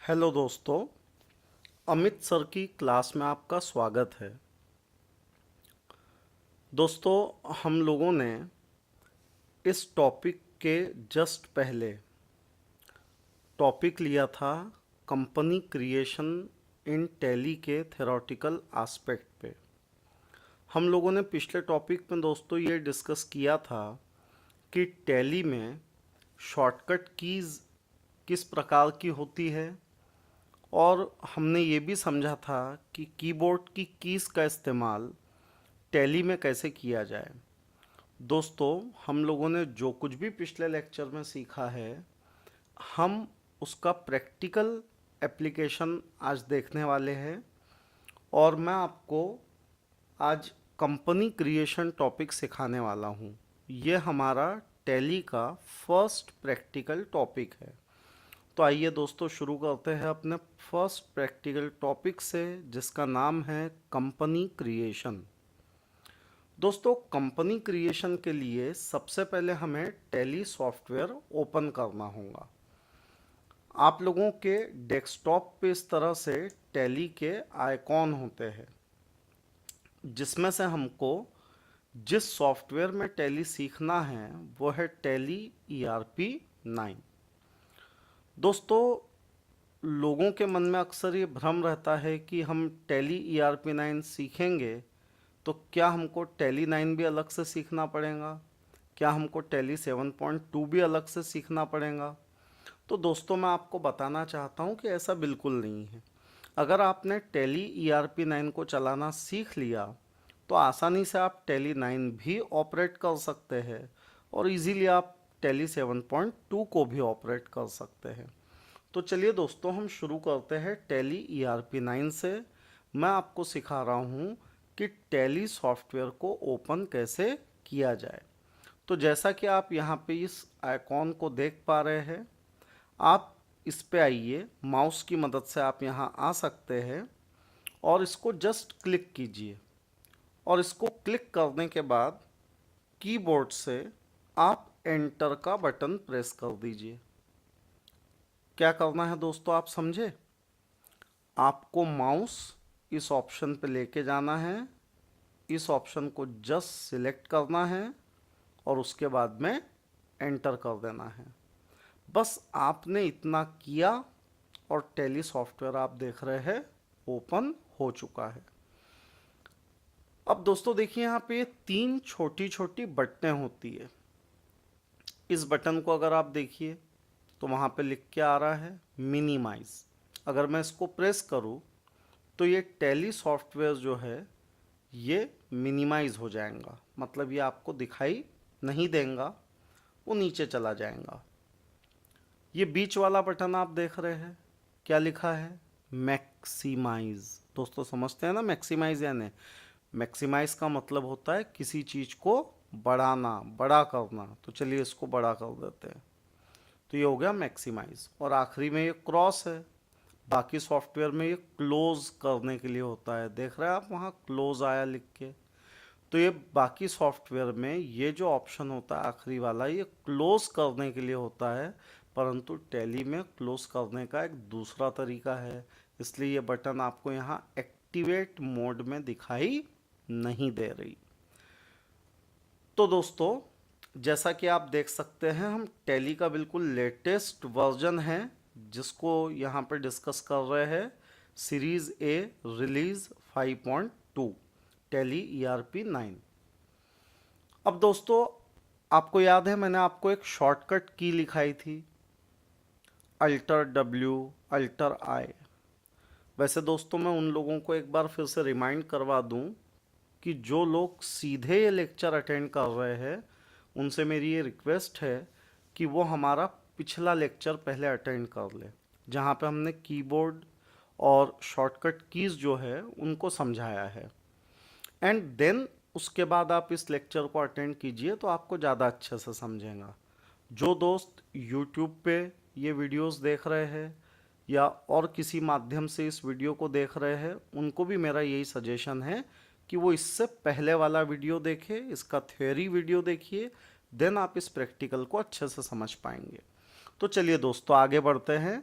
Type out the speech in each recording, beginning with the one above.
Hello दोस्तों, Amit sir की class में आपका स्वागत है। दोस्तों, हम लोगों ने इस टॉपिक के जस्ट पहले टॉपिक लिया था कंपनी क्रिएशन इन टैली के थ्योरेटिकल एस्पेक्ट पे। हम लोगों ने पिछले टॉपिक में दोस्तों ये डिस्कस किया था कि टैली में शॉर्टकट कीज़ किस प्रकार की होती है, और हमने ये भी समझा था कि कीबोर्ड की कीज़ का इस्तेमाल टैली में कैसे किया जाए। दोस्तों, हम लोगों ने जो कुछ भी पिछले लेक्चर में सीखा है, हम उसका प्रैक्टिकल एप्लीकेशन आज देखने वाले हैं। और मैं आपको आज कंपनी क्रिएशन टॉपिक सिखाने वाला हूँ। ये हमारा टैली का फर्स्ट प्रैक्टिकल टॉपिक है। तो आइए दोस्तों, शुरू करते हैं अपने फर्स्ट प्रैक्टिकल टॉपिक से, जिसका नाम है कंपनी क्रिएशन। दोस्तों, कंपनी क्रिएशन के लिए सबसे पहले हमें टैली सॉफ्टवेयर ओपन करना होगा। आप लोगों के डेस्कटॉप पे इस तरह से टैली के आइकॉन होते हैं, जिसमें से हमको जिस सॉफ्टवेयर में टैली सीखना है वो है टैली ERP 9। दोस्तों, लोगों के मन में अक्सर ये भ्रम रहता है कि हम टैली ERP 9 सीखेंगे तो क्या हमको टैली 9 भी अलग से सीखना पड़ेगा, क्या हमको टैली 7.2 भी अलग से सीखना पड़ेगा। तो दोस्तों, मैं आपको बताना चाहता हूँ कि ऐसा बिल्कुल नहीं है। अगर आपने टैली ERP 9 को चलाना सीख लिया तो आसानी से आप टैली 9 भी ऑपरेट कर सकते हैं, और इजीली आप टैली 7.2 को भी ऑपरेट कर सकते हैं। तो चलिए दोस्तों, हम शुरू करते हैं टैली ERP 9 से। मैं आपको सिखा रहा हूँ कि टैली सॉफ्टवेयर को ओपन कैसे किया जाए। तो जैसा कि आप यहाँ पे इस आइकॉन को देख पा रहे हैं, आप इस पे आइए, माउस की मदद से आप यहाँ आ सकते हैं और इसको जस्ट क्लिक कीजिए। और इसको क्लिक करने के बाद कीबोर्ड से आप एंटर का बटन प्रेस कर दीजिए। क्या करना है दोस्तों, आप समझे? आपको माउस इस ऑप्शन पे लेके जाना है, इस ऑप्शन को जस्ट सिलेक्ट करना है और उसके बाद में एंटर कर देना है। बस आपने इतना किया और टैली सॉफ्टवेयर आप देख रहे हैं ओपन हो चुका है। अब दोस्तों देखिए, यहाँ पे तीन छोटी छोटी बटनें होती है। इस बटन को अगर आप देखिए तो वहाँ पे लिख के आ रहा है मिनिमाइज। अगर मैं इसको प्रेस करूँ तो ये टैली सॉफ्टवेयर जो है ये मिनिमाइज हो जाएगा, मतलब ये आपको दिखाई नहीं देगा, वो नीचे चला जाएगा। ये बीच वाला बटन आप देख रहे हैं, क्या लिखा है? मैक्सिमाइज। दोस्तों समझते हैं ना, मैक्सिमाइज यानी मैक्सिमाइज का मतलब होता है किसी चीज़ को बढ़ाना, बड़ा करना। तो चलिए इसको बड़ा कर देते हैं। तो ये हो गया मैक्सिमाइज। और आखिरी में ये क्रॉस है। बाकी सॉफ्टवेयर में ये क्लोज करने के लिए होता है, देख रहे हैं आप, वहाँ क्लोज आया लिख के। तो ये बाकी सॉफ्टवेयर में ये जो ऑप्शन होता है आखिरी वाला, ये क्लोज करने के लिए होता है, परंतु टैली में क्लोज करने का एक दूसरा तरीका है, इसलिए ये बटन आपको यहाँ एक्टिवेट मोड में दिखाई नहीं दे रही। तो दोस्तों, जैसा कि आप देख सकते हैं, हम टैली का बिल्कुल लेटेस्ट वर्जन है जिसको यहाँ पे डिस्कस कर रहे हैं, series A release 5.2 tally ERP 9। अब दोस्तों, आपको याद है मैंने आपको एक शॉर्टकट की लिखाई थी, अल्टर W, अल्टर I। वैसे दोस्तों, मैं उन लोगों को एक बार फिर से रिमाइंड करवा दूं कि जो लोग सीधे ये लेक्चर अटेंड कर रहे हैं, उनसे मेरी ये रिक्वेस्ट है कि वो हमारा पिछला लेक्चर पहले अटेंड कर ले, जहाँ पे हमने कीबोर्ड और शॉर्टकट कीज़ जो है उनको समझाया है। एंड देन उसके बाद आप इस लेक्चर को अटेंड कीजिए तो आपको ज़्यादा अच्छे से समझेगा। जो दोस्त यूट्यूब पे ये वीडियोस देख रहे हैं या और किसी माध्यम से इस वीडियो को देख रहे हैं, उनको भी मेरा यही सजेशन है कि वो इससे पहले वाला वीडियो देखें, इसका थ्योरी वीडियो देखिए, देन आप इस प्रैक्टिकल को अच्छे से समझ पाएंगे। तो चलिए दोस्तों, आगे बढ़ते हैं।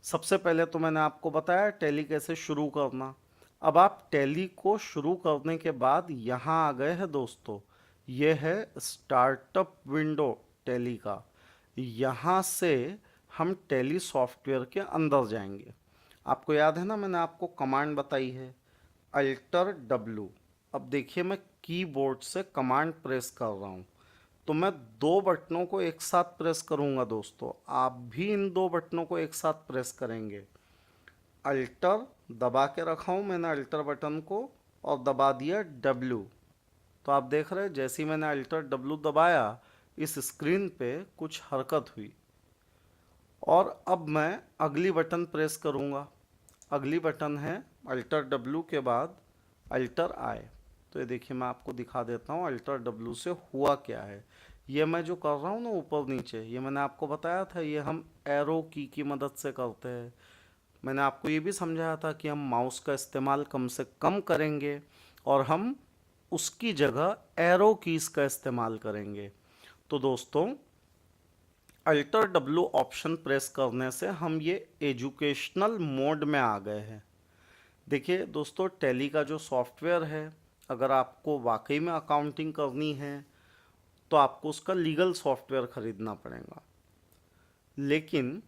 सबसे पहले तो मैंने आपको बताया टैली कैसे शुरू करना। अब आप टैली को शुरू करने के बाद यहाँ आ गए हैं दोस्तों, ये है स्टार्टअप विंडो टैली का। यहाँ से हम टैली सॉफ्टवेयर के अंदर जाएंगे। आपको याद है ना, मैंने आपको कमांड बताई है अल्टर डब्लू। अब देखिए मैं कीबोर्ड से कमांड प्रेस कर रहा हूँ, तो मैं दो बटनों को एक साथ प्रेस करूंगा दोस्तों। आप भी इन दो बटनों को एक साथ प्रेस करेंगे। अल्टर दबा के रखा हूं मैंने अल्टर बटन को और दबा दिया डब्लू। तो आप देख रहे हैं जैसे ही मैंने अल्टर डब्लू दबाया इस स्क्रीन पे कुछ हरकत हुई। और अब मैं अगली बटन प्रेस करूंगा। अगली बटन है अल्टर डब्लू के बाद अल्टर आई। तो ये देखिए मैं आपको दिखा देता हूँ अल्टर डब्लू से हुआ क्या है। ये मैं जो कर रहा हूँ ना ऊपर नीचे, ये मैंने आपको बताया था, ये हम एरो की मदद से करते हैं। मैंने आपको ये भी समझाया था कि हम माउस का इस्तेमाल कम से कम करेंगे और हम उसकी जगह एरो कीज का इस्तेमाल करेंगे। तो दोस्तों अल्टर डब्लू ऑप्शन प्रेस करने से हम ये एजुकेशनल मोड में आ गए हैं। देखिए दोस्तों टैली का जो सॉफ्टवेयर है, अगर आपको वाकई में अकाउंटिंग करनी है तो आपको उसका लीगल सॉफ्टवेयर खरीदना पड़ेगा। लेकिन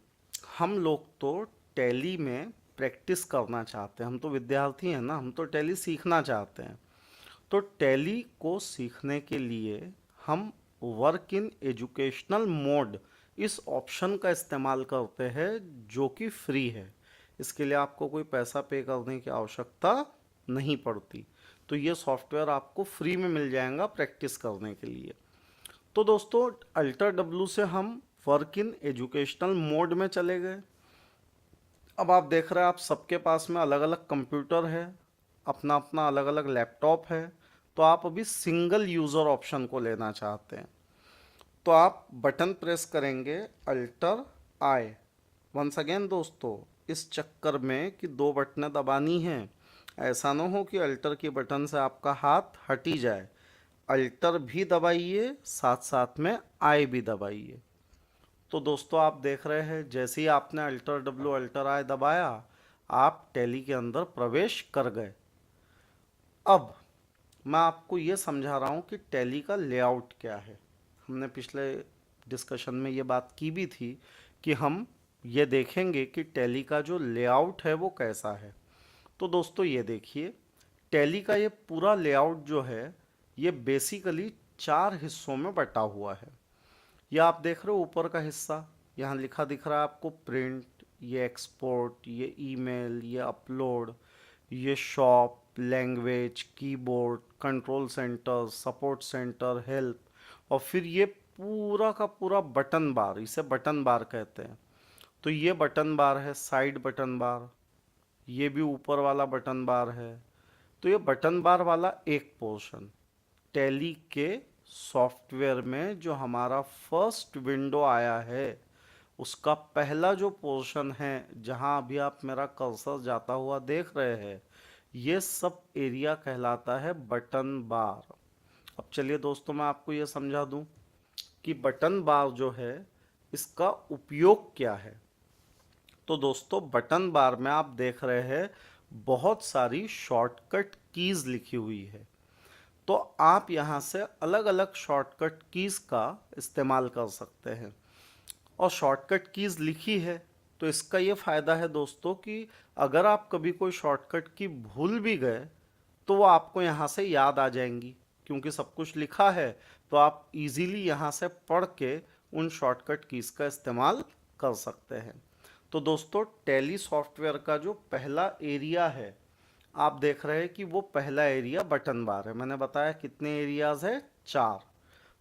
हम लोग तो टैली में प्रैक्टिस करना चाहते हैं, हम तो विद्यार्थी हैं ना, हम तो टैली सीखना चाहते हैं। तो टैली को सीखने के लिए हम वर्क इन एजुकेशनल मोड इस ऑप्शन का इस्तेमाल करते हैं जो कि फ्री है। इसके लिए आपको कोई पैसा पे करने की आवश्यकता नहीं पड़ती। तो ये सॉफ्टवेयर आपको फ्री में मिल जाएगा प्रैक्टिस करने के लिए। तो दोस्तों अल्टर डब्लू से हम वर्क इन एजुकेशनल मोड में चले गए। अब आप देख रहे हैं आप सबके पास में अलग अलग कंप्यूटर है, अपना अपना अलग अलग लैपटॉप है। तो आप अभी सिंगल यूज़र ऑप्शन को लेना चाहते हैं, तो आप बटन प्रेस करेंगे अल्टर आई। वंस अगेन दोस्तों इस चक्कर में कि दो बटनें दबानी हैं, ऐसा ना हो कि अल्टर की बटन से आपका हाथ हट ही जाए। अल्टर भी दबाइए साथ साथ में आई भी दबाइए। तो दोस्तों आप देख रहे हैं जैसे ही आपने अल्टर डब्लू अल्टर आई दबाया आप टैली के अंदर प्रवेश कर गए। अब मैं आपको ये समझा रहा हूँ कि टैली का लेआउट क्या है। हमने पिछले डिस्कशन में ये बात की भी थी कि हम ये देखेंगे कि टैली का जो लेआउट है वो कैसा है। तो दोस्तों ये देखिए टैली का ये पूरा लेआउट जो है ये बेसिकली चार हिस्सों में बटा हुआ है। ये आप देख रहे हो ऊपर का हिस्सा, यहाँ लिखा दिख रहा है आपको प्रिंट, ये एक्सपोर्ट, ये ईमेल, ये अपलोड, ये shop, language, keyboard, control centre, support centre, help, और फिर ये पूरा का पूरा बटन बार, इसे बटन बार कहते हैं। तो ये बटन बार है, साइड बटन बार, ये भी ऊपर वाला बटन बार है। तो ये बटन बार वाला एक पोर्शन टैली के सॉफ्टवेयर में जो हमारा फर्स्ट विंडो आया है उसका पहला जो पोर्शन है, जहां अभी आप मेरा कर्सर जाता हुआ देख रहे हैं, ये सब एरिया कहलाता है बटन बार। अब चलिए दोस्तों मैं आपको ये समझा दूं कि बटन बार जो है इसका उपयोग क्या है। तो दोस्तों बटन बार में आप देख रहे हैं बहुत सारी शॉर्टकट कीज लिखी हुई है। तो आप यहाँ से अलग अलग शॉर्टकट कीज का इस्तेमाल कर सकते हैं। और शॉर्टकट कीज लिखी है तो इसका ये फ़ायदा है दोस्तों कि अगर आप कभी कोई शॉर्टकट की भूल भी गए तो वो आपको यहाँ से याद आ जाएंगी, क्योंकि सब कुछ लिखा है। तो आप इजीली यहाँ से पढ़ के उन शॉर्टकट कीज का इस्तेमाल कर सकते हैं। तो दोस्तों टैली सॉफ्टवेयर का जो पहला एरिया है आप देख रहे हैं कि वो पहला एरिया बटन बार है। मैंने बताया कितने एरियाज है, चार।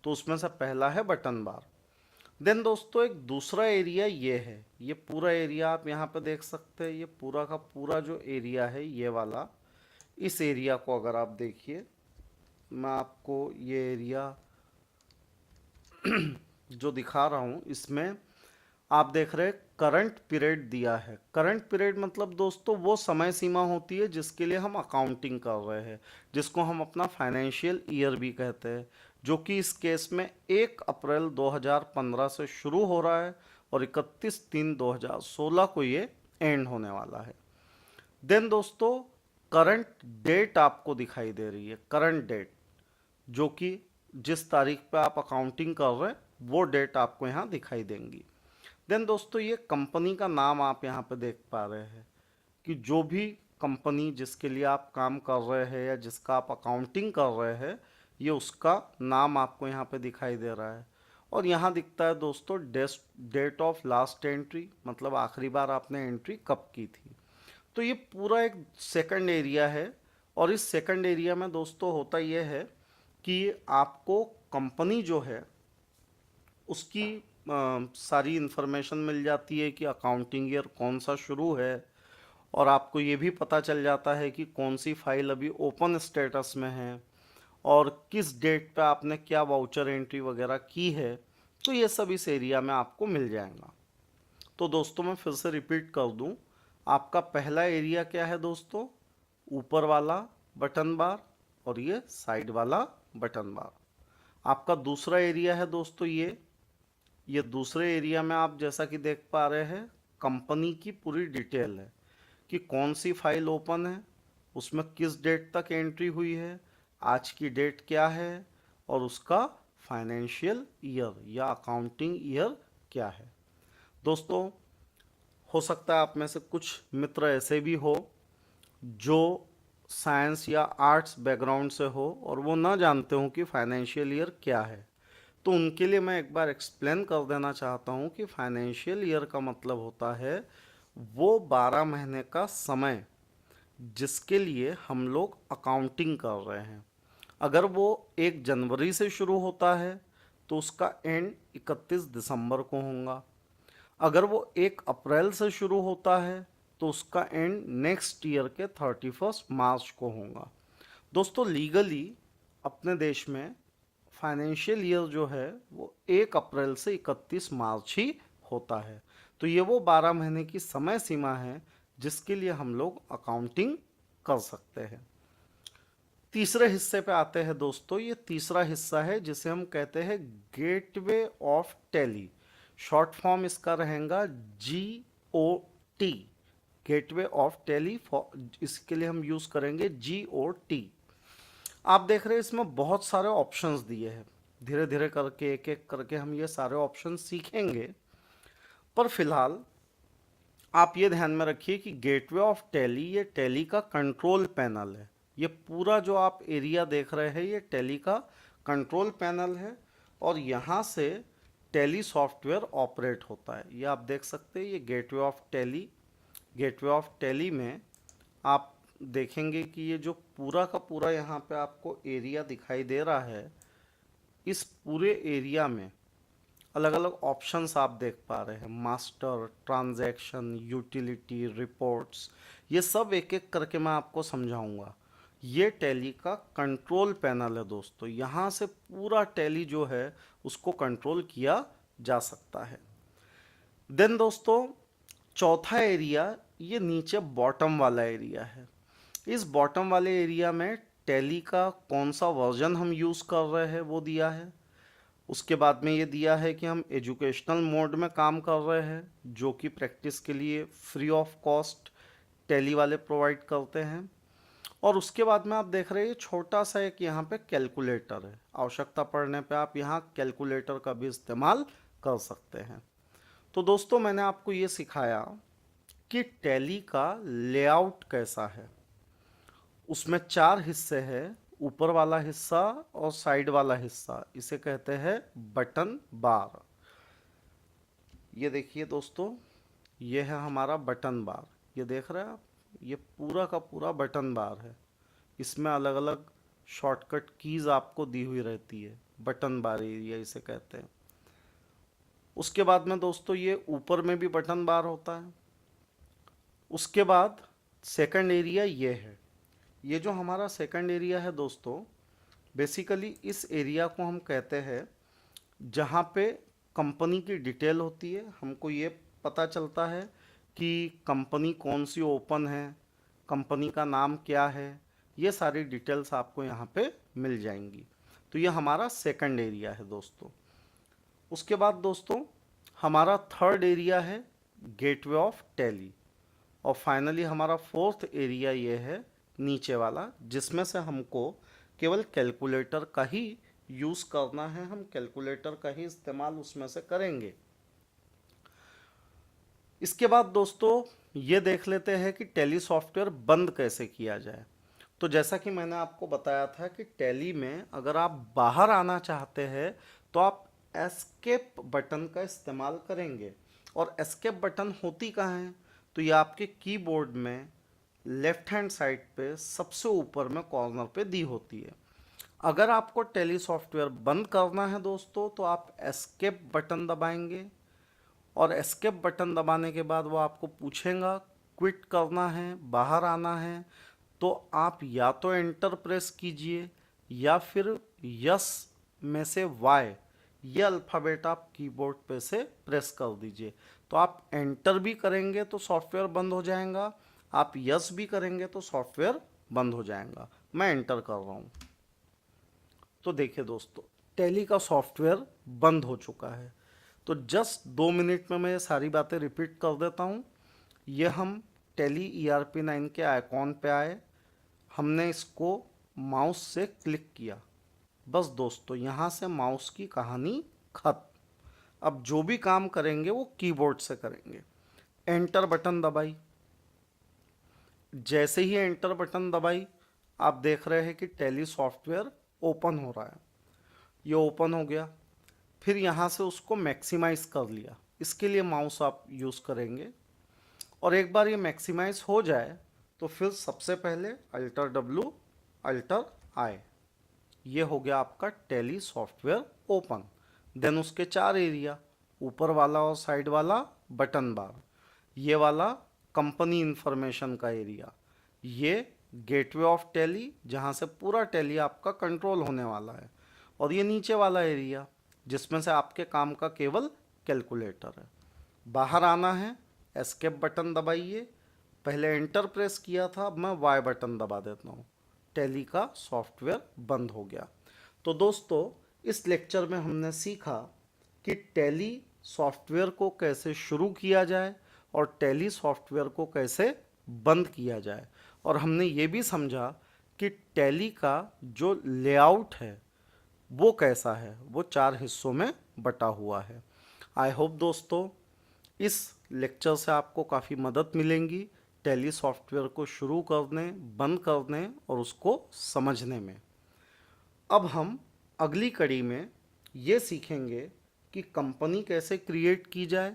तो उसमें से पहला है बटन बार। देन दोस्तों एक दूसरा एरिया ये है, ये पूरा एरिया आप यहाँ पे देख सकते हैं। ये पूरा का पूरा जो एरिया है ये वाला, इस एरिया को अगर आप देखिए, मैं आपको ये एरिया जो दिखा रहा हूँ इसमें आप देख रहे हैं करंट पीरियड दिया है। करंट पीरियड मतलब दोस्तों वो समय सीमा होती है जिसके लिए हम अकाउंटिंग कर रहे हैं, जिसको हम अपना फाइनेंशियल ईयर भी कहते हैं, जो कि इस केस में 1 अप्रैल 2015 से शुरू हो रहा है और 31/3/2016 को ये एंड होने वाला है। देन दोस्तों करंट डेट आपको दिखाई दे रही है, करंट डेट, जो कि जिस तारीख पे आप अकाउंटिंग कर रहे हैं वो डेट आपको यहाँ दिखाई देंगी। देन दोस्तों ये कंपनी का नाम आप यहाँ पे देख पा रहे हैं कि जो भी कंपनी जिसके लिए आप काम कर रहे हैं या जिसका आप अकाउंटिंग कर रहे हैं, ये उसका नाम आपको यहाँ पे दिखाई दे रहा है। और यहाँ दिखता है दोस्तों डेट ऑफ लास्ट एंट्री, मतलब आखिरी बार आपने एंट्री कब की थी। तो ये पूरा एक सेकंड एरिया है। और इस सेकंड एरिया में दोस्तों होता ये है कि आपको कंपनी जो है उसकी सारी इन्फॉर्मेशन मिल जाती है कि अकाउंटिंग ईयर कौन सा शुरू है, और आपको ये भी पता चल जाता है कि कौन सी फाइल अभी ओपन स्टेटस में है और किस डेट पे आपने क्या वाउचर एंट्री वगैरह की है। तो ये सब इस एरिया में आपको मिल जाएगा। तो दोस्तों मैं फिर से रिपीट कर दूं, आपका पहला एरिया क्या है दोस्तों, ऊपर वाला बटन बार और ये साइड वाला बटन बार। आपका दूसरा एरिया है दोस्तों ये दूसरे एरिया में आप जैसा कि देख पा रहे हैं कंपनी की पूरी डिटेल है कि कौन सी फाइल ओपन है, उसमें किस डेट तक एंट्री हुई है, आज की डेट क्या है और उसका फाइनेंशियल ईयर या अकाउंटिंग ईयर क्या है। दोस्तों हो सकता है आप में से कुछ मित्र ऐसे भी हो जो साइंस या आर्ट्स बैकग्राउंड से हो और वो ना जानते हो कि फाइनेंशियल ईयर क्या है। तो उनके लिए मैं एक बार एक्सप्लेन कर देना चाहता हूँ कि फाइनेंशियल ईयर का मतलब होता है वो 12 महीने का समय जिसके लिए हम लोग अकाउंटिंग कर रहे हैं। अगर वो 1 जनवरी से शुरू होता है तो उसका एंड 31 दिसंबर को होगा। अगर वो 1 अप्रैल से शुरू होता है तो उसका एंड नेक्स्ट ईयर के 31 मार्च को होगा। दोस्तों लीगली अपने देश में फाइनेंशियल ईयर जो है वो 1 अप्रैल से 31 मार्च ही होता है। तो ये वो 12 महीने की समय सीमा है जिसके लिए हम लोग अकाउंटिंग कर सकते हैं। तीसरे हिस्से पे आते हैं दोस्तों, ये तीसरा हिस्सा है जिसे हम कहते हैं gateway of tally. Short form इसका रहेगा GOT, गेटवे ऑफ टैली। इसके लिए हम यूज करेंगे GOT। आप देख रहे हैं इसमें बहुत सारे ऑप्शंस दिए हैं, धीरे धीरे करके एक एक करके हम ये सारे ऑप्शन सीखेंगे। पर फिलहाल आप ये ध्यान में रखिए कि गेटवे ऑफ टैली ये टैली का कंट्रोल पैनल है। ये पूरा जो आप एरिया देख रहे हैं ये टैली का कंट्रोल पैनल है और यहाँ से टैली सॉफ्टवेयर ऑपरेट होता है। ये आप देख सकते हैं ये gateway of tally. Gateway of tally में आप देखेंगे कि ये जो पूरा का पूरा यहाँ पे आपको एरिया दिखाई दे रहा है, इस पूरे एरिया में अलग अलग ऑप्शंस आप देख पा रहे हैं, मास्टर, ट्रांजैक्शन, यूटिलिटी, रिपोर्ट्स। ये सब एक एक करके मैं आपको समझाऊंगा। ये टैली का कंट्रोल पैनल है दोस्तों, यहाँ से पूरा टैली जो है उसको कंट्रोल किया जा सकता है। देन दोस्तों चौथा एरिया ये नीचे बॉटम वाला एरिया है। इस बॉटम वाले एरिया में टैली का कौन सा वर्जन हम यूज़ कर रहे हैं वो दिया है। उसके बाद में ये दिया है कि हम एजुकेशनल मोड में काम कर रहे हैं, जो कि प्रैक्टिस के लिए फ्री ऑफ कॉस्ट टैली वाले प्रोवाइड करते हैं। और उसके बाद में आप देख रहे हैं छोटा सा एक यहाँ पे कैलकुलेटर है, आवश्यकता पड़ने पे आप यहाँ कैलकुलेटर का भी इस्तेमाल कर सकते हैं। तो दोस्तों मैंने आपको ये सिखाया कि टैली का लेआउट कैसा है। उसमें 4 हिस्से हैं, ऊपर वाला हिस्सा और साइड वाला हिस्सा, इसे कहते हैं बटन बार। ये देखिए दोस्तों ये है हमारा बटन बार, ये देख रहे हैं आप, ये पूरा का पूरा बटन बार है। इसमें अलग अलग शॉर्टकट कीज आपको दी हुई रहती है, बटन बार एरिया इसे कहते हैं। उसके बाद में दोस्तों ये ऊपर में भी बटन बार होता है। उसके बाद सेकंड एरिया ये है। ये जो हमारा सेकंड एरिया है दोस्तों, बेसिकली इस एरिया को हम कहते हैं जहाँ पे कंपनी की डिटेल होती है। हमको ये पता चलता है कि कंपनी कौन सी ओपन है, कंपनी का नाम क्या है, ये सारी डिटेल्स आपको यहाँ पे मिल जाएंगी। तो ये हमारा सेकंड एरिया है दोस्तों। उसके बाद दोस्तों हमारा थर्ड एरिया है गेटवे ऑफ टैली। और फाइनली हमारा फोर्थ एरिया ये है नीचे वाला, जिसमें से हमको केवल कैलकुलेटर का ही यूज़ करना है, हम कैलकुलेटर का ही इस्तेमाल उसमें से करेंगे। इसके बाद दोस्तों ये देख लेते हैं कि टैली सॉफ्टवेयर बंद कैसे किया जाए। तो जैसा कि मैंने आपको बताया था कि टैली में अगर आप बाहर आना चाहते हैं तो आप एस्केप बटन का इस्तेमाल करेंगे। और एस्केप बटन होती कहाँ है? तो ये आपके कीबोर्ड में लेफ्ट हैंड साइड पे सबसे ऊपर में कॉर्नर पे दी होती है। अगर आपको टैली सॉफ्टवेयर बंद करना है दोस्तों तो आप एस्केप बटन दबाएंगे, और एस्केप बटन दबाने के बाद वो आपको पूछेगा क्विट करना है, बाहर आना है, तो आप या तो एंटर प्रेस कीजिए या फिर यस में से वाई ये अल्फ़ाबेट आप कीबोर्ड पे से प्रेस कर दीजिए। तो आप एंटर भी करेंगे तो सॉफ्टवेयर बंद हो जाएगा, आप यस भी करेंगे तो सॉफ्टवेयर बंद हो जाएगा। मैं एंटर कर रहा हूँ। तो देखिए दोस्तों, टैली का सॉफ्टवेयर बंद हो चुका है। तो जस्ट 2 मिनट में मैं ये सारी बातें रिपीट कर देता हूँ। ये हम टैली ERP9 के आइकॉन पे आए, हमने इसको माउस से क्लिक किया। बस दोस्तों, यहाँ से माउस की कहानी खत्म। अब जो भी काम करेंगे वो कीबोर्ड से करेंगे। एंटर बटन दबाई, जैसे ही एंटर बटन दबाई आप देख रहे हैं कि टैली सॉफ्टवेयर ओपन हो रहा है। ये ओपन हो गया। फिर यहाँ से उसको मैक्सिमाइज कर लिया, इसके लिए माउस आप यूज़ करेंगे। और एक बार ये मैक्सिमाइज हो जाए तो फिर सबसे पहले अल्टर W अल्टर I, ये हो गया आपका टैली सॉफ्टवेयर ओपन। देन उसके 4 एरिया, ऊपर वाला और साइड वाला बटन बार, ये वाला कंपनी इंफॉर्मेशन का एरिया, ये गेटवे ऑफ टैली जहाँ से पूरा टैली आपका कंट्रोल होने वाला है, और ये नीचे वाला एरिया जिसमें से आपके काम का केवल कैलकुलेटर है। बाहर आना है, एस्केप बटन दबाइए। पहले एंटर प्रेस किया था, अब मैं वाई बटन दबा देता हूँ। टैली का सॉफ्टवेयर बंद हो गया। तो दोस्तों, इस लेक्चर में हमने सीखा कि टैली सॉफ्टवेयर को कैसे शुरू किया जाए और टैली सॉफ्टवेयर को कैसे बंद किया जाए। और हमने ये भी समझा कि टैली का जो लेआउट है वो कैसा है, वो 4 हिस्सों में बटा हुआ है। आई होप दोस्तों इस लेक्चर से आपको काफ़ी मदद मिलेंगी टैली सॉफ्टवेयर को शुरू करने, बंद करने और उसको समझने में। अब हम अगली कड़ी में ये सीखेंगे कि कंपनी कैसे क्रिएट की जाए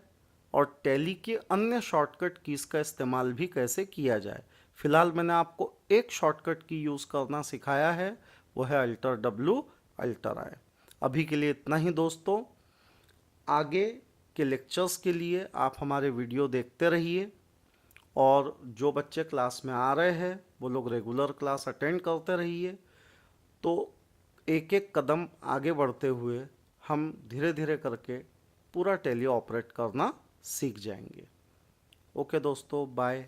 और टैली के अन्य शॉर्टकट कीज़ का इस्तेमाल भी कैसे किया जाए। फिलहाल मैंने आपको एक शॉर्टकट की यूज़ करना सिखाया है, वो है अल्टर W अल्टर I। अभी के लिए इतना ही दोस्तों। आगे के लेक्चर्स के लिए आप हमारे वीडियो देखते रहिए, और जो बच्चे क्लास में आ रहे हैं वो लोग रेगुलर क्लास अटेंड करते रहिए। तो एक एक कदम आगे बढ़ते हुए हम धीरे धीरे करके पूरा टैली ऑपरेट करना सीख जाएंगे। ओके दोस्तों, बाय।